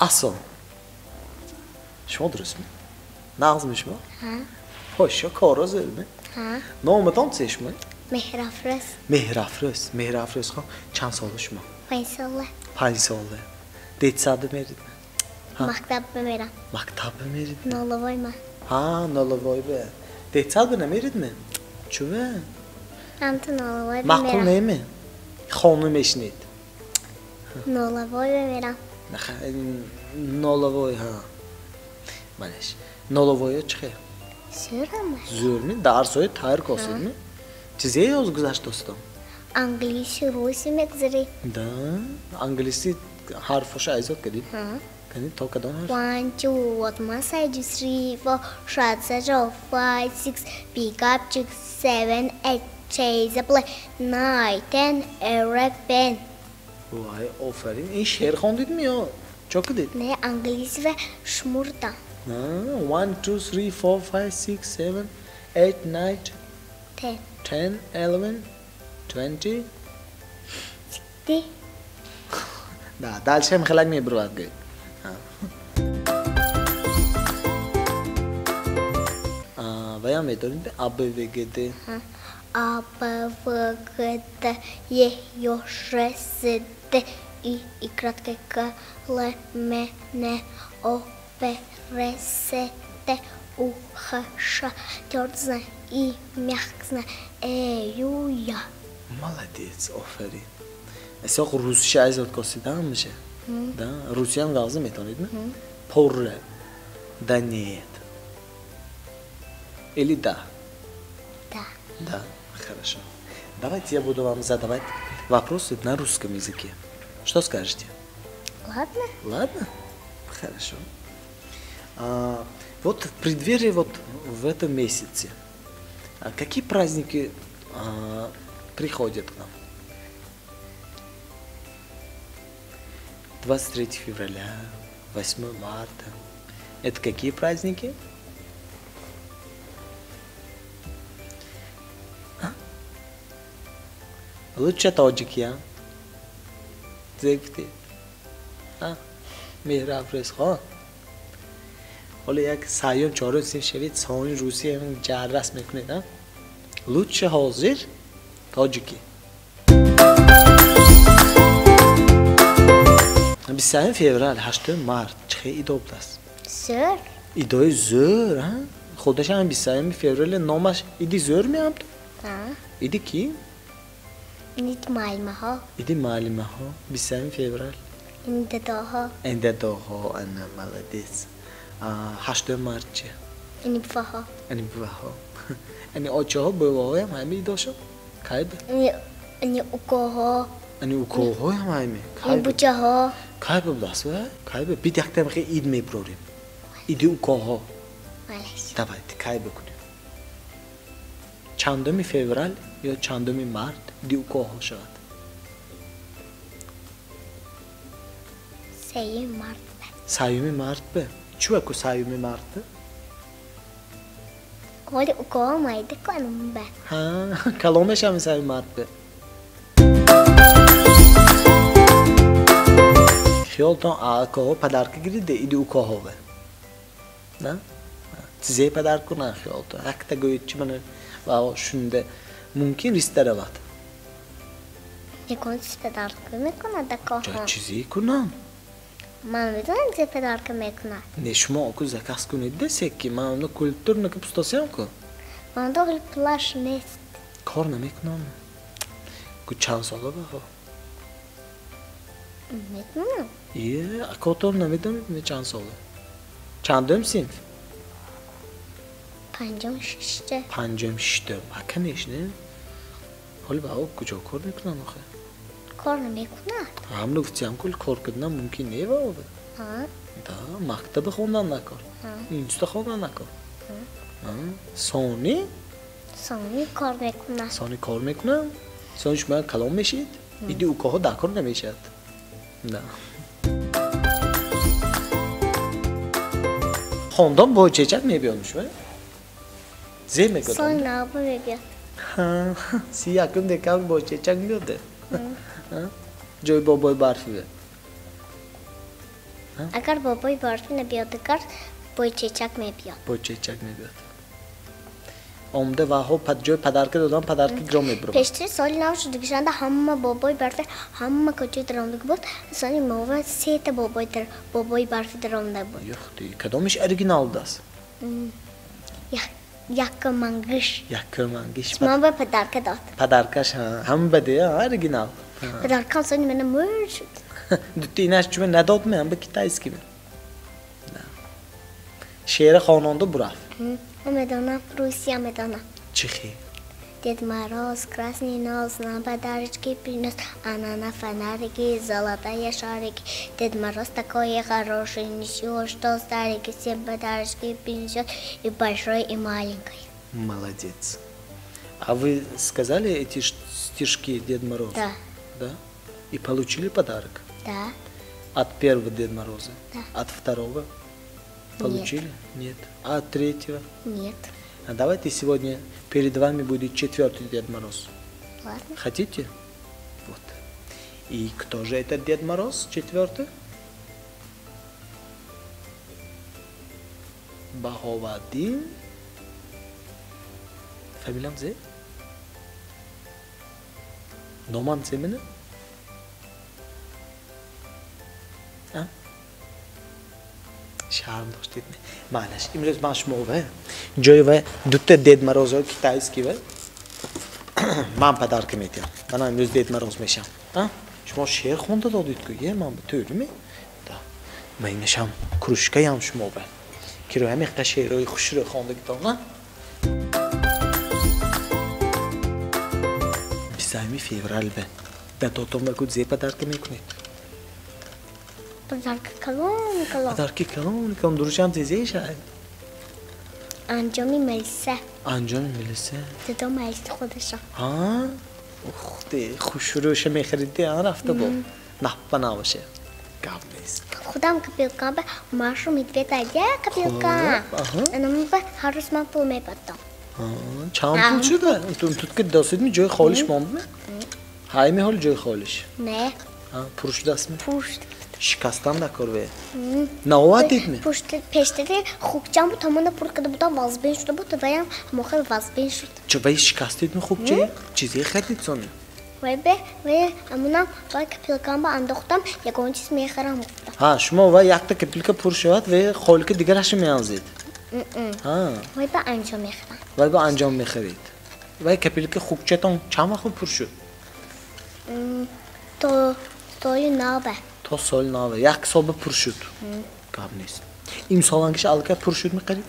Ason. شما درست می؟ نغز میشما؟ ها هاشا کارا زلمه ها نامتان چشمه؟ مهرافرس مهرافرس خان چند سال شما؟ 5 ساله 5 ساله دیتساده میرید ها مکتب بمیرم مکتب میرید نالوای من ها نالوای به دیتساده نمیرید می؟ چوه؟ هم تو نالوای مقل بمیرم نیمی؟ خانم اشنید نالوای بمیرم نخه نالوای ها منش نالوای چه؟ سرم زور می؟ درس های تایر کاسید می؟ چیزی یاد گذشت دوستم انگلیسی روسی میگذری دا انگلیسی حرفش ایجاد کردید ها کردید تا کدام حرف 1 2 what must I do 3 4 shut such off 5 6 pick up 6 7 8 chase a play 9 10 11 وای آفرین این شعر خواندید میاد چه کردید نه انگلیسی و شمردم 1 2 3 4 5 6 7 8 9 10 10 11 20 دی da دالش هم خلاق میبرد گه ویا میدونید اب وگده АБВГД ЕЙОШСД И кратке К Л М Н О П Р С Т У Х Ш Тёртзна И мягкзна Ю Я молодец آفرین اساق روسیه ایجاد کردن میشه да روسیه هم لازم میتونید نه پر да нет или да Да да хорошо давайте я буду вам задавать вопросы на русском языке что скажете Ладно ладно хорошо вот в преддверии вот в этом месяце какие праздники приходят к нам 23 февраля, 8 марта. Это какие праздники? Лучше таджикия. Зекти. مهرافرس ها. حالا یک سایون چهارم سیم شوید ساین روسی هم جرس میکنید ها. لوچه حاضر تاجیکی. 20 فevral 8 mart چه ایده است؟ Sör ایده زور ها؟ خودش هم 20 فevral نامش ایده زور میام تو؟ Ja ایده کی؟ Inte Malmö ha ایده معلمه ها 20 فevral Inte Daha انده ها انا ملدیس 8 mart چه؟ Inte Faha انی بوه ها انی آچه ها بوه هم همه ایده شو؟ کایب؟ Inte Ukoha انی اوکو ها هم همه Inte Buchaha کایب بلاس و کایب بید یک تمخی اید میبروریم ایده اوکو ها Maalesef давайте کایب کنیم چندمی فevral یا چندمی mart دی اوکو ها شود Säger Mart سایومی mart به چوه که سایومی mart به؟ Hadi Ukoha maydı kanım ben ها کلامش هم سایومی mart به خیالتان آکوها پدرک گیریده ایدی اوکوها به نه؟ چیزی پدر کنه خیالتان حتی گوید چی منه و شونده ممکن ریسته روید Ne konuşuyor pedarkı mı kuna da جا kaha چیزی کنم Man vidon ze pedarkı mı kuna نه شما اکو زکاس کنید دسته که من اونو کلتور نکه پستاسیان کن Man da plaş ne کار نمیکنم که چند ساله بخوا Metmunu یه اکاتور نمیدم نه چند ساله چندم سینف Pancam şişti پنجم ششتم حکنیش نه حالا با او کجا کار میکنن آخه Korna mı kuna هم نگفتی هم کل کار کردن ممکن نیه با او Ha دا مکتب خوندن نکار اینستا خوندن نکار سانی Sonra kor mı kuna سانی کار میکنن سانی شما کلام میشید ایدی او که دکار نمیشد نه خوندن با چچک میبیانش و زی میگه Sonra bu veriyor سیاه کم دکار با چچک میاده جای بابای برفی اگر بابای برفی نبیاد کار بای چیچک میبیاد بچه‌چک میبیاد آمده و ها جای پدرکه دادن پدرکه گرام میبره پیشتر سالی نباشد گشنده همه بابای برفی همه کجای درامده بود سالی موقع سه تا بابای برفی درامده بود یختی کدامش اورجینال است یک منگش یکمانگیش من به پدرکه داد پدرکش هم بده اورجینال پدرکه سالی منو مر شد اینش چون نداد من به کیتایسکی من شعر خواننده برافت میدونم روسیه میدونم چی خی Дед Мороз, красный нос, на подарочки принес, а на фонарики золотые шарики. Дед Мороз такой хороший, ничего, что старенький, все подарочки принесет, и большой, и маленький. Молодец. А вы сказали эти стишки Дед Мороз? Да. Да? И получили подарок? Да. От первого Дед Мороза? Да. От второго? Получили? Нет. А от третьего? Нет. А давайте сегодня перед вами будет четвертый Дед Мороз. Ладно. Хотите? Вот. И кто же этот Дед Мороз четвертый? Баховадин. Фамилиям зе? Номан земini? Ha? Şarm dost etme. Maalesef. İmroz ben şuma ve joy ve dutte Ded Moroz o kitayski ve man padarkım ediyorum. Bana imroz Ded Moroz meşam. Ha? Şuma şehir khonda dodid ku ye man töyrimi? Da. Men nisham krushkayam şuma ve. Kiro hemi qashayroy khushro khonda gitam. Bisaymi fevral be. Da totom ve kut ze padarkım mekunit. Подарка колонка. Padarki kalon duracağım teyze şahit. انجامی ملیسه انجام میلسه صدا ملیسه خودشم ها اخته خوشروش میخریدی ها رفته با نحبه نباشه قبل نیست خودم کپیلکان به ماشو میدوید ایده کپیلکان انا به هر روز من پول میبردم چند پول شده؟ تو که دستید می جای خالش ماند می؟ های می حال جای خالش نه پروش دست می؟ پوشت شکستم نکر به نوادید می؟ پیشتری خوکجام بود همونه پول کده بودم وازبین شده بود ویم موخه وازبین شد چه وی شکستید می خوب چه؟ چیزی خریدید سانی؟ وی امونم وی کپیلکان با انداختم یکون چیز میخرم گفتم ها شما وی یکتا کپیلک پر شد و خالک دیگرش میانزید وی با انجام میخرم وی با انجام میخرید وی کپیلک خوب چتون چند وقت پر شد؟ تو نابه تا سال ناوه یک سال پر شد قبل نیست این سال انگیش الکه پر شد میقرید؟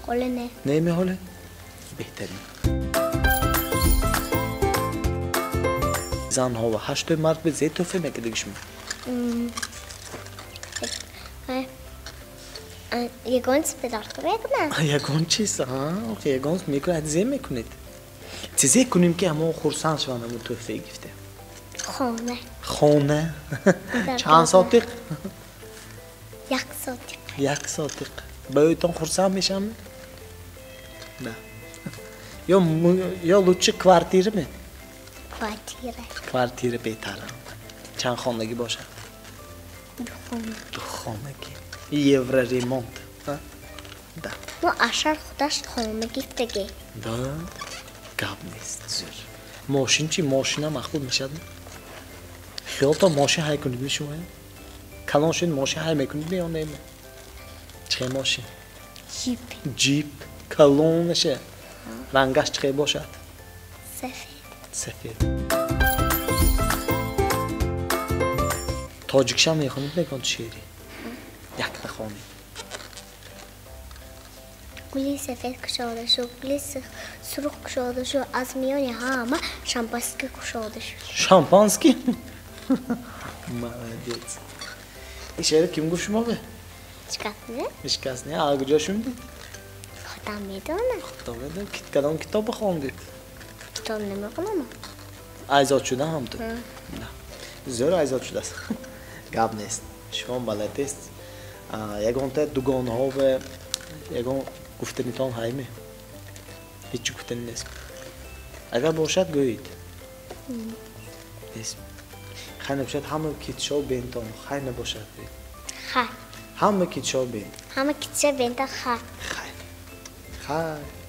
قوله نه نه میحاله؟ بهترین زن ها و 8 مرد به زید توفه میکردگش می یگانس پدر کنه یگان چیست ها؟ یگانس میکنه ادزه میکنید چیزی کنیم که همه خورسان شوانه مو توفه گفته خانه خانه چند ساعتیق؟ یک ساعتیق یک ساعتیق بایتون خورسان میشم؟ نه یا لوچه کوارتیره می؟ کوارتیره بهتره چند خانگی باشه؟ دو خانگی یه ریمونت ده نو اشار خودش خانگی فتگی ده قبل نیست زور ماشین چی؟ ماشین هم اخود میشد؟ خیال تا ماشین های کنید میشون کلان شد ماشین های میکنید یا نیمه؟ چه ماشین؟ جیپ کلان نشه رنگش چه باشد؟ سفید تاجیکشم میخونید نکن شیری یک بخونید گلی سفید کشاده شد گلی سرخ کشاده شد از میان همه شامپانسکی کشاده شد شامپانسکی؟ молодец این شعر kim گفت شما به؟ اشکست نه آگه جا شوندید؟ خودم میدونم خودم میدونم کدام کتاب بخوندید؟ کتاب نمیخونم ایزاد شده هم تو؟ نه زور ایزاد شده است قبل نیست شما بلد است یکان تا دوگانه ها و یکان گفتنیتان هایمه هیچی گفتنی نیست اگر باشد گویید نیست خیلی باشد همه کیتشا و بینتان خیلی باشد Xay. Hamma ketchup ben. Hamma ketchup benda xay. Xay. Xay.